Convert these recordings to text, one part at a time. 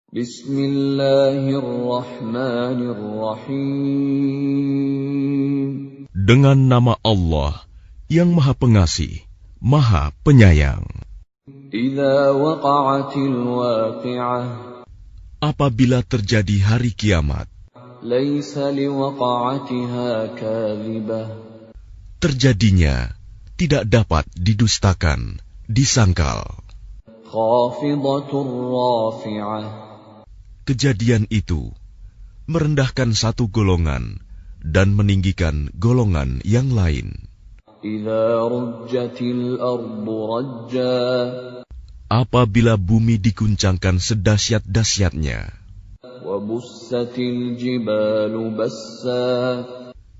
Bismillahirrahmanirrahim. Dengan nama Allah yang Maha Pengasih, Maha Penyayang. Idza waqa'atil waqi'ah. Apabila terjadi hari kiamat, Laisa liwaqa'atiha kadhibah. terjadinya tidak dapat didustakan, disangkal. Khafidatur rafi'ah. Kejadian itu merendahkan satu golongan dan meninggikan golongan yang lain. Idza rujjatil ardu rajja. Apabila bumi diguncangkan sedahsyat-dahsyatnya, Wa bussatil jibalu bassa.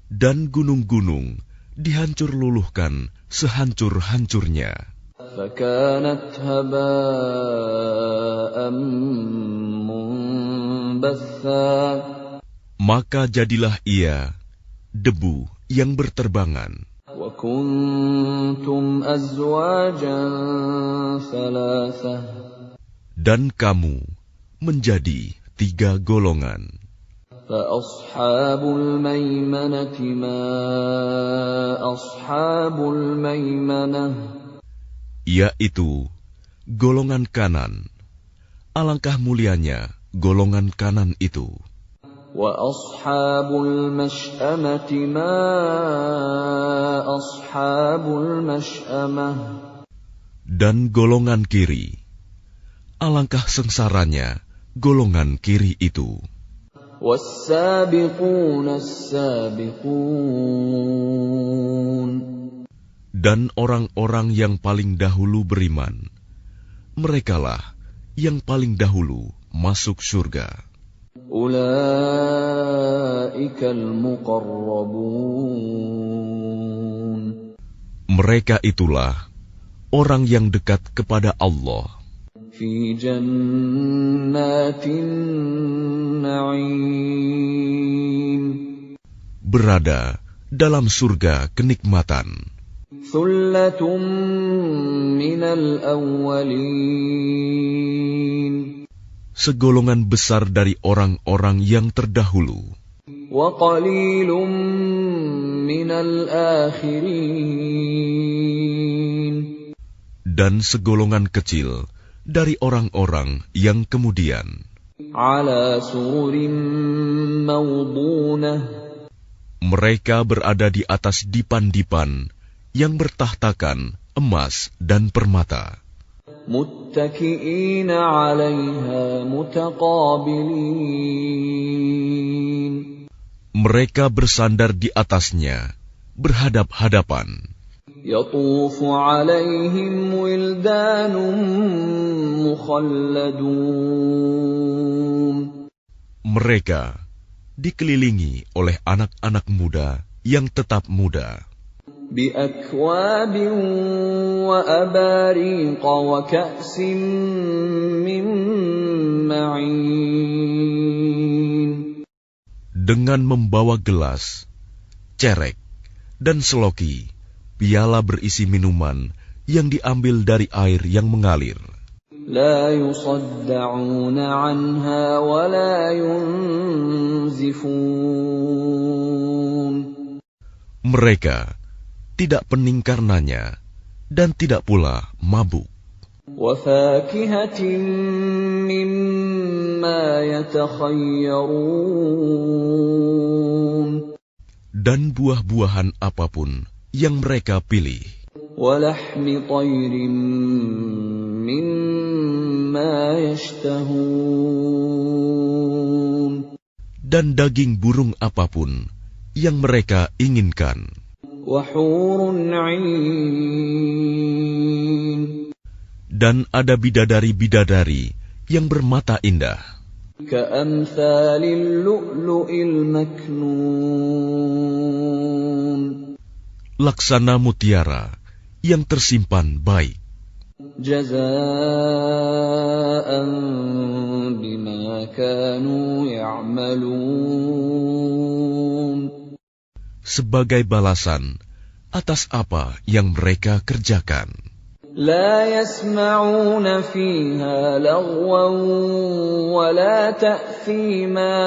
dan gunung-gunung dihancur luluhkan sehancur-hancurnya, Fakanat haba'an munbatha. maka jadilah ia debu yang berterbangan. Wa kuntum azwajan thalathah. Dan kamu menjadi 3 golongan. Fa ashabul maimanati ma ashabul maimanah. Yaitu golongan kanan. Alangkah mulianya golongan kanan itu. Wa ashabul mash'amati ma ashabul mash'amah. Dan golongan kiri. Alangkah sengsaranya golongan kiri itu. Was-sabiquna as-sabiqun. Dan orang-orang yang paling dahulu beriman, merekalah yang paling dahulu masuk surga. Ulaikal muqarrabun. Mereka itulah orang yang dekat kepada Allah Fi jannatin na'im. berada dalam surga kenikmatan. Thullatun minal awwalin. Segolongan besar dari orang-orang yang terdahulu, Wa qalilun minal akhirin. dan segolongan kecil dari orang-orang yang kemudian. Ala sururin mawdunah. Mereka berada di atas dipan-dipan yang bertahtakan emas dan permata. Muttaki'ina 'alaiha mutaqabilin. Mereka bersandar di atasnya, berhadap-hadapan. Yatufu 'alaihim wildanun mukhalladun. Mereka dikelilingi oleh anak-anak muda yang tetap muda, Bi akwabin wa abariqa wa ka'sin min ma'in. dengan membawa gelas, cerek, dan seloki, piala berisi minuman yang diambil dari air yang mengalir. La yusadda'una 'anha wa la yunzifun. Mereka tidak pening karenanya dan tidak pula mabuk. Wa fakihatin mimma yatakhayyarun. Dan buah-buahan apapun yang mereka pilih. Wa lahmi tayrin mimma yashtahun. Dan daging burung apapun yang mereka inginkan. Wa hurun 'ain. Dan ada bidadari-bidadari yang bermata indah, Ka'amthalil lu'lu'il maknun. laksana mutiara yang tersimpan baik. Jazaa'an bima kanu ya'malun. Sebagai balasan atas apa yang mereka kerjakan. لا يسمعون فيها لغوا ولا تأثيما.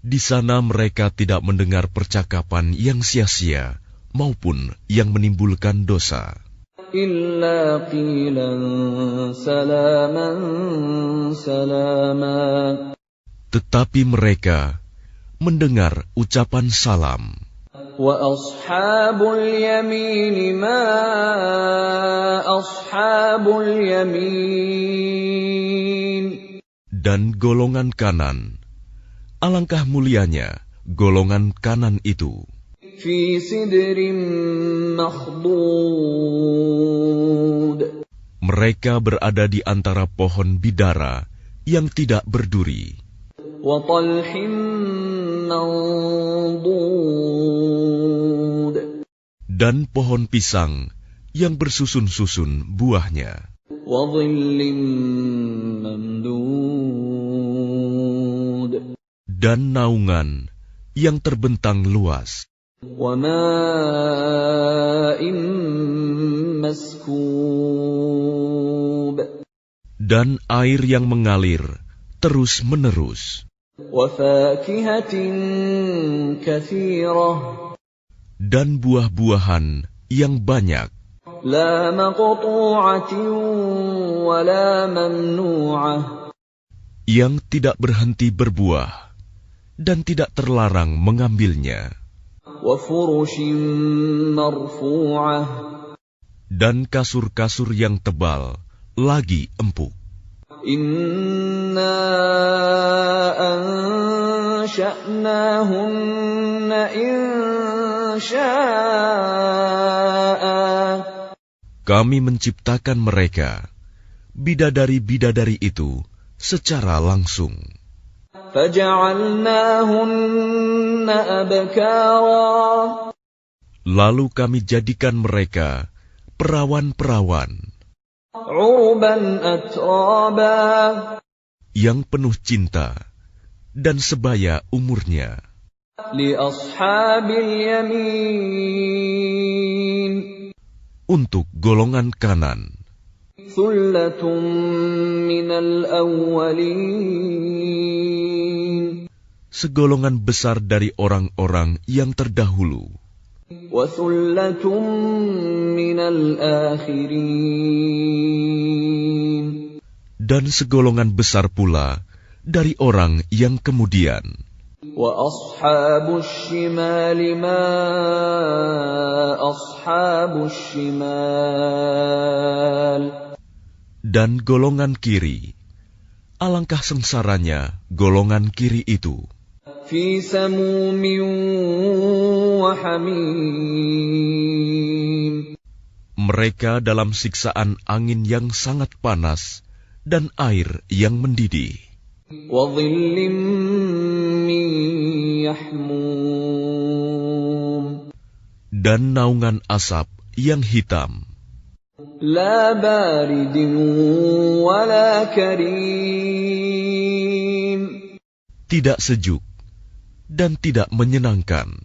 Di sana mereka tidak mendengar percakapan yang sia-sia maupun yang menimbulkan dosa. إلا قيلا سلاما سلاما. Tetapi mereka mendengar ucapan salam. وأصحاب اليمين ما أصحاب اليمين. Dan golongan kanan, alangkah mulianya golongan kanan itu. في سدر مخضود. Mereka berada di antara pohon bidara yang tidak berduri. وطلح منضود. Dan pohon pisang yang bersusun-susun buahnya. وظل ممدود. Dan naungan yang terbentang luas. وماء مسكوب. Dan air yang mengalir terus-menerus. وفاكهة كثيرة. Dan buah-buahan yang banyak. لا مقطوعة ولا ممنوعة. Yang tidak berhenti berbuah dan tidak terlarang mengambilnya. وفرش مرفوعة. Dan kasur-kasur yang tebal lagi empuk. إنا أنشأناهن إنشاء. Kami menciptakan mereka, bidadari-bidadari itu, secara langsung. فجعلناهن أبكارا. Lalu kami jadikan mereka perawan-perawan عربا أترابا. yang penuh cinta dan sebaya umurnya. لأصحاب اليمين. Untuk golongan kanan, ثلة من الأولين. segolongan besar dari orang-orang yang terdahulu. وثلة من الآخرين. Dan segolongan besar pula dari orang yang kemudian. وأصحاب الشمال ما أصحاب الشمال. Dan golongan kiri, alangkah sengsaranya golongan kiri itu. في سموم وحميم. Mereka dalam siksaan angin yang sangat panas dan air yang mendidih. وظل من يحموم. Dan naungan asap yang hitam. لا بارد ولا كريم. Tidak sejuk dan tidak menyenangkan.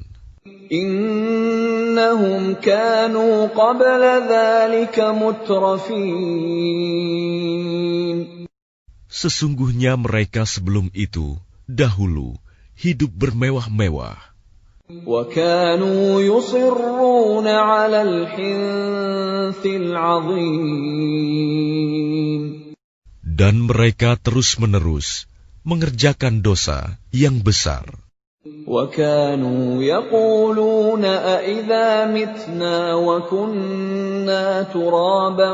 إنهم كانوا قبل ذلك مترفين. Sesungguhnya mereka sebelum itu, dahulu, hidup bermewah-mewah. وكانوا يصرون على الحنث العظيم. Dan mereka terus-menerus mengerjakan dosa yang besar. وكانوا يقولون أإذا متنا وكنا ترابا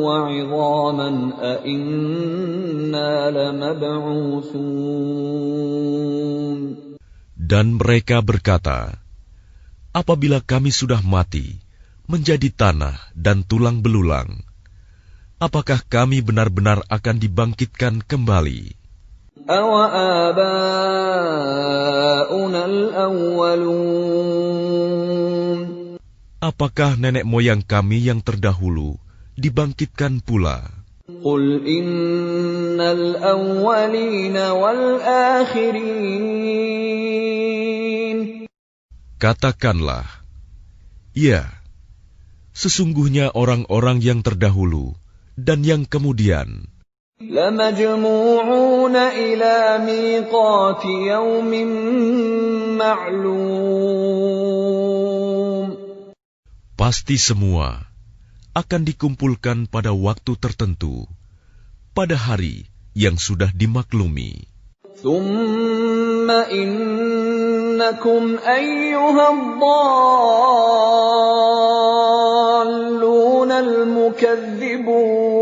وعظاما أإنا لمبعوثون. Dan mereka berkata, apabila kami sudah mati, menjadi tanah dan tulang belulang, apakah kami benar-benar akan dibangkitkan kembali? أَوَآبَاؤُنَا الْأَوَّلُونَ. Apakah nenek moyang kami yang terdahulu dibangkitkan pula? قُلْ إِنَّ الْأَوَّلِينَ وَالْآخِرِينَ. Katakanlah, ya, Sesungguhnya orang-orang yang terdahulu dan yang kemudian لَمَجْمُوعُونَ إِلَى مِيقَاتِ يَوْمٍ مَّعْلُومٍ pasti semua akan dikumpulkan pada waktu tertentu, pada hari yang sudah dimaklumi. ثُمَّ إِنَّكُمْ أَيُّهَا الضَّالُّونَ الْمُكَذِّبُونَ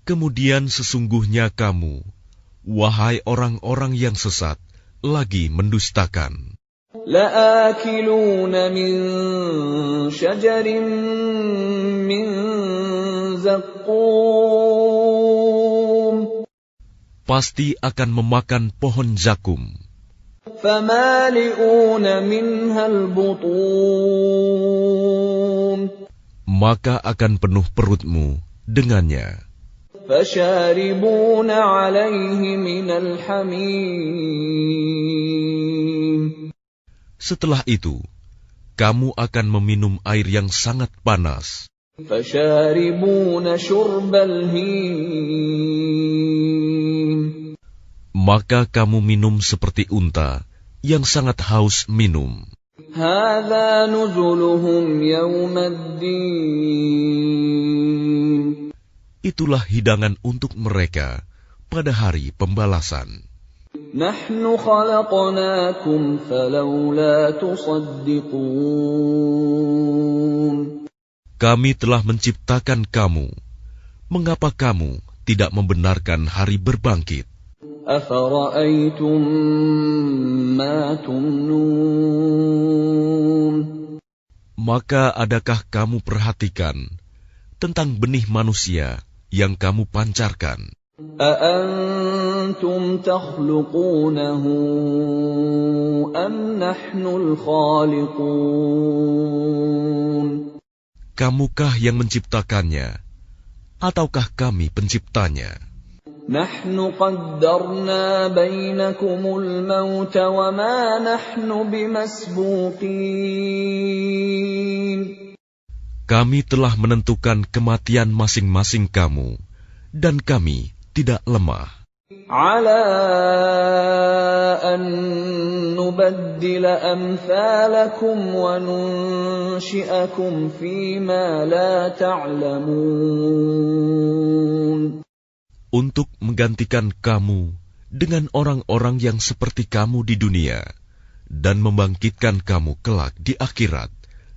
Kemudian sesungguhnya kamu, wahai orang-orang yang sesat, lagi mendustakan. لَآكِلُونَ مِن شَجَرٍ مِّن زَقُّومٍ Pasti akan memakan pohon zakum, فَمَالِئُونَ مِنْهَا الْبُطُونَ maka akan penuh perutmu dengannya. فَشَارِبُونَ عَلَيْهِ مِنَ الْحَمِيمِ Setelah itu, kamu akan meminum air yang sangat panas. فَشَارِبُونَ شُرْبَ الْهِيمِ Maka kamu minum seperti unta yang sangat haus minum. هَذَا نُزُلُهُمْ يَوْمَ الدِّينِ Itulah hidangan untuk mereka pada hari pembalasan. نَحْنُ خَلَقْنَاكُمْ فَلَوْلَا تُصَدِّقُونَ Kami telah menciptakan kamu. Mengapa kamu tidak membenarkan hari berbangkit? أَفَرَأَيْتُم مَّا تُمْنُونَ Maka adakah kamu perhatikan tentang benih manusia yang kamu pancarkan? أَأَنتُمْ تَخْلُقُونَهُ أَمْ نَحْنُ الْخَالِقُونَ Kamukah yang menciptakannya, ataukah kami penciptanya? نَحْنُ قَدَّرْنَا بَيْنَكُمُ الْمَوْتَ وَمَا نَحْنُ بِمَسْبُوقِينَ Kami telah menentukan kematian masing-masing kamu, dan kami tidak lemah. عَلَىٰ أَن نُّبَدِّلَ أَمْثَالَكُمْ وَنُنشِئَكُمْ فِيمَا لَا تَعْلَمُونَ Untuk menggantikan kamu dengan orang-orang yang seperti kamu di dunia, dan membangkitkan kamu kelak di akhirat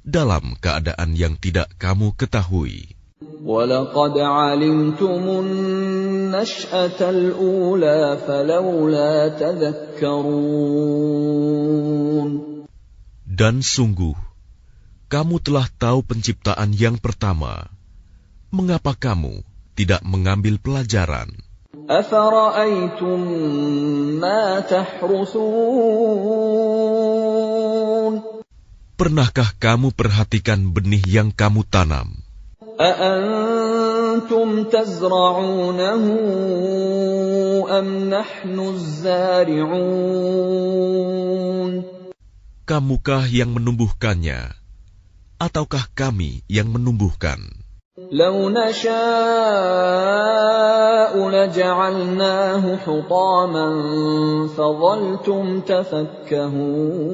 dalam keadaan yang tidak kamu ketahui. وَلَقَدْ عَلِمْتُمُ النَّشْأَةَ الْأُولَىٰ فَلَوْلَا تَذَكَّرُونَ Dan sungguh, kamu telah tahu penciptaan yang pertama. Mengapa kamu tidak mengambil pelajaran? أَفَرَأَيْتُم مَّا تَحْرُثُونَ Pernahkah kamu perhatikan benih yang kamu tanam? أَأَنتُمْ تَزْرَعُونَهُ أَمْ نَحْنُ الزَّارِعُونَ Kamukah yang menumbuhkannya, ataukah kami yang menumbuhkan? لَوْ نَشَاءُ لَجَعَلْنَاهُ حُطَامًا فَظَلْتُمْ تَفَكَّهُونَ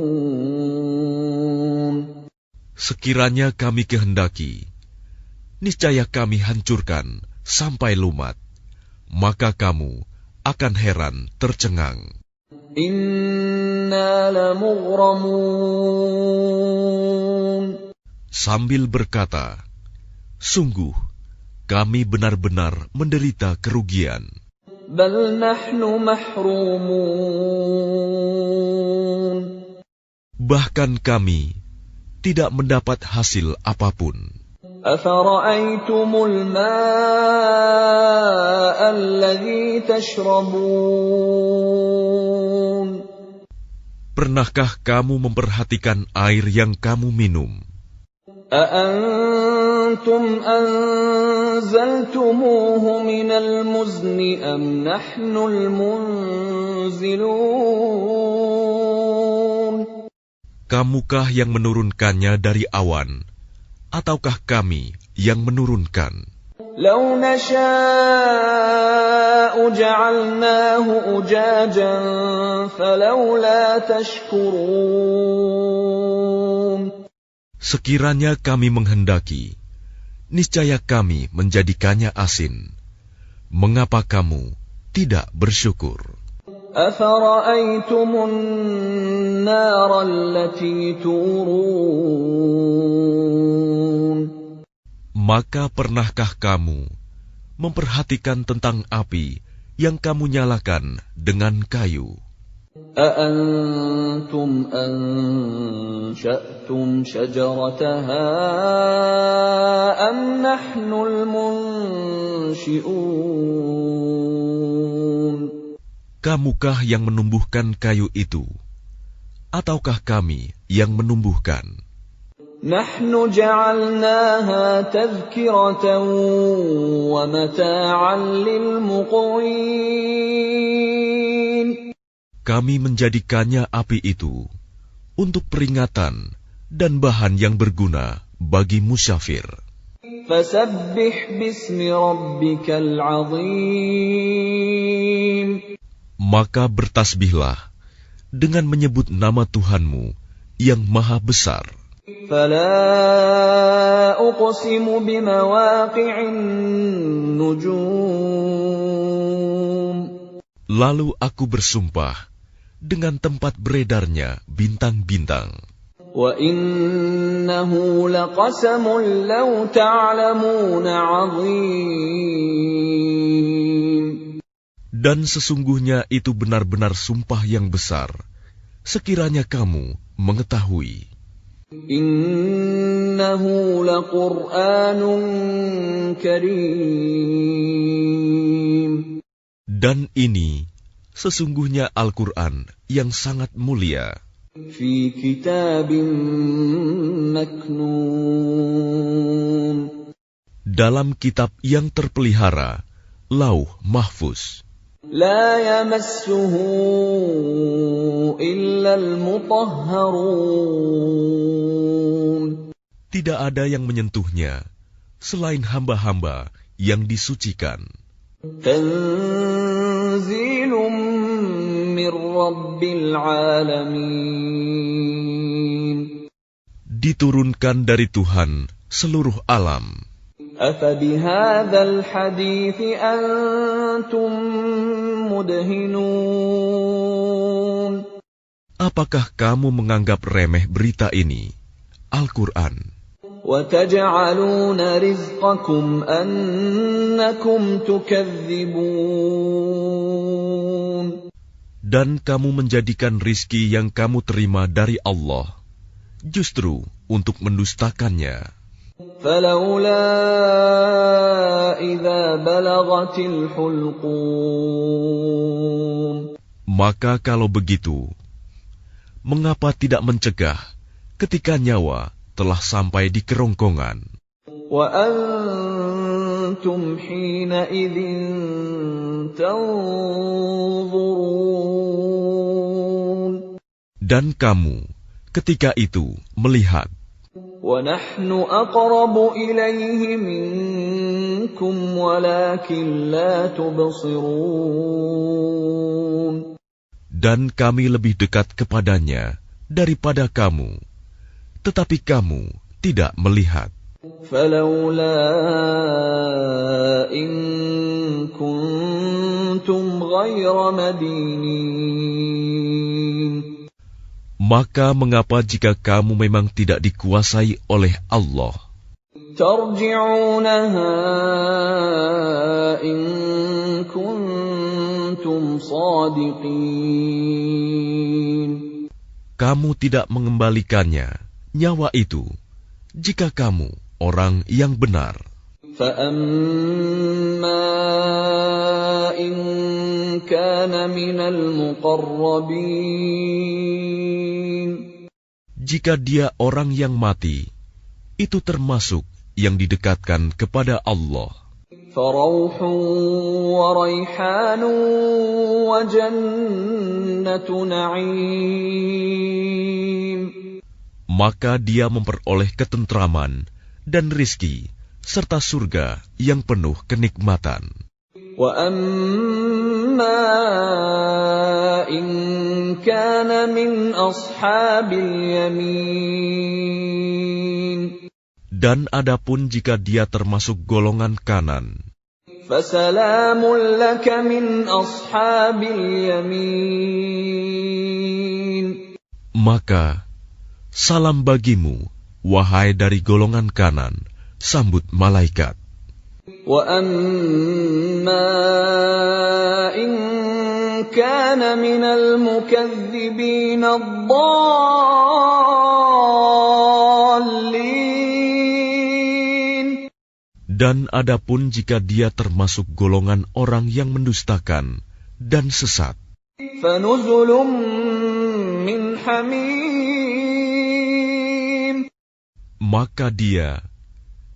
Sekiranya kami kehendaki, niscaya kami hancurkan sampai lumat, maka kamu akan heran tercengang. إِنَّا لَمُغْرَمُونَ Sambil berkata, sungguh, kami benar-benar menderita kerugian. بَلْ نَحْنُ مَحْرُومُونَ Bahkan kami tidak mendapat hasil apapun. أَفَرَأَيْتُمُ الْمَاءَ الَّذِي تَشْرَبُونَ Pernahkah kamu memperhatikan air yang kamu minum? أَأَنتُمْ أَنزَلْتُمُوهُ مِنَ الْمُزْنِ أَمْ نَحْنُ الْمُنزِلُونَ Kamukah yang menurunkannya dari awan, ataukah kami yang menurunkan? لو نشاء جعلناه أجاجا فلولا تشكرون. Sekiranya kami menghendaki, niscaya kami menjadikannya asin. Mengapa kamu tidak bersyukur? أفرأيتم النار التي تورون. Maka pernahkah kamu memperhatikan tentang api yang kamu nyalakan dengan kayu? أأنتم أنشأتم شجرتها أم نحن المنشئون. Kamukah yang menumbuhkan kayu itu, ataukah kami yang menumbuhkan? نحن جعلناها تذكرة ومتاعا للمقوين. Kami menjadikannya api itu untuk peringatan dan bahan yang berguna bagi musyafir. فسبح باسم ربك العظيم. Maka bertasbihlah dengan menyebut nama Tuhanmu yang maha besar. فلا أقسم بمواقع النجوم. Lalu aku bersumpah dengan tempat beredarnya bintang-bintang. وإنه لقسم لو تعلمون عظيم. Dan sesungguhnya itu benar-benar sumpah yang besar, sekiranya kamu mengetahui. إنه لقرآن كريم. Dan ini sesungguhnya Al-Quran yang sangat mulia. في كتاب مكنون. Dalam kitab yang terpelihara, Lauh Mahfuz. لا يمسه إلا المطهرون. Tidak ada yang menyentuhnya selain hamba-hamba yang disucikan. تنزيل من رب العالمين. Diturunkan dari Tuhan seluruh alam. أفبهذا الحديث أنتم مدهنون. Apakah kamu menganggap remeh berita ini, Al-Quran? وتجعلون رزقكم أنكم تكذبون. Dan kamu menjadikan rizki yang kamu terima dari Allah justru untuk mendustakannya. فلولا إذا بلغت الحلقوم. Maka kalau begitu, mengapa tidak mencegah ketika nyawa telah sampai di kerongkongan? وأنتم حينئذ تنظرون. Dan kamu ketika itu melihat. وَنَحْنُ أَقْرَبُ إِلَيْهِ مِنكُمْ وَلَكِنْ لَا تُبْصِرُونَ. Dan kami lebih dekat kepadanya daripada kamu, tetapi kamu tidak melihat. فَلَوْلَا إِن كُنتُمْ غَيْرَ مَدِينِينَ. Maka mengapa jika kamu memang tidak dikuasai oleh Allah? تَرْجِعُونَهَا إِن كُنتُمْ صَادِقِينَ. Kamu tidak mengembalikannya, nyawa itu, jika kamu orang yang benar. فَأَمَّا إِن كَانَ مِنَ الْمُقَرَّبِينَ. Jika dia orang yang mati, itu termasuk yang didekatkan kepada Allah. فَرَوْحٌ وَرَيْحَانٌ وَجَنَّةُ نَعِيمٍ. maka dia memperoleh ketentraman dan rizki serta surga yang penuh kenikmatan. وَأَمَّا إِنْ كَانَ مِنْ أَصْحَابِ الْيَمِينِ Dan adapun jika dia termasuk golongan kanan, فَسَلَامٌ لَكَ مِنْ أَصْحَابِ الْيَمِينِ maka salam bagimu, wahai dari golongan kanan, sambut malaikat. وَأَمَّا إِنْ كَانَ مِنَ الْمُكَذِّبِينَ الضَّالِّينَ Dan adapun jika dia termasuk golongan orang yang mendustakan dan sesat, فَنُزُلٌ مِّنْ حَمِيمٍ maka dia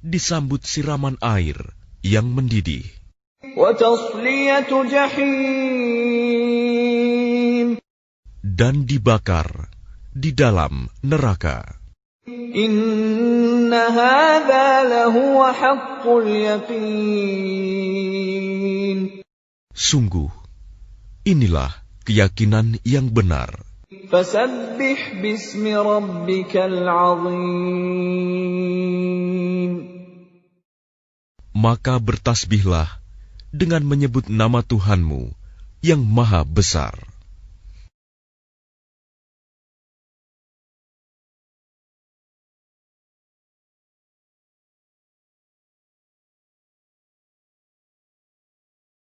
disambut siraman air yang mendidih وَتَصْلِيَةُ جَحِيمٍ dan dibakar di dalam neraka. إِنَّ هَذَا لَهُوَ حَقُّ الْيَقِينِ Sungguh, inilah keyakinan yang benar. فَسَبِّحْ بِاسْمِ رَبِّكَ الْعَظِيمِ Maka bertasbihlah dengan menyebut nama Tuhanmu yang maha besar.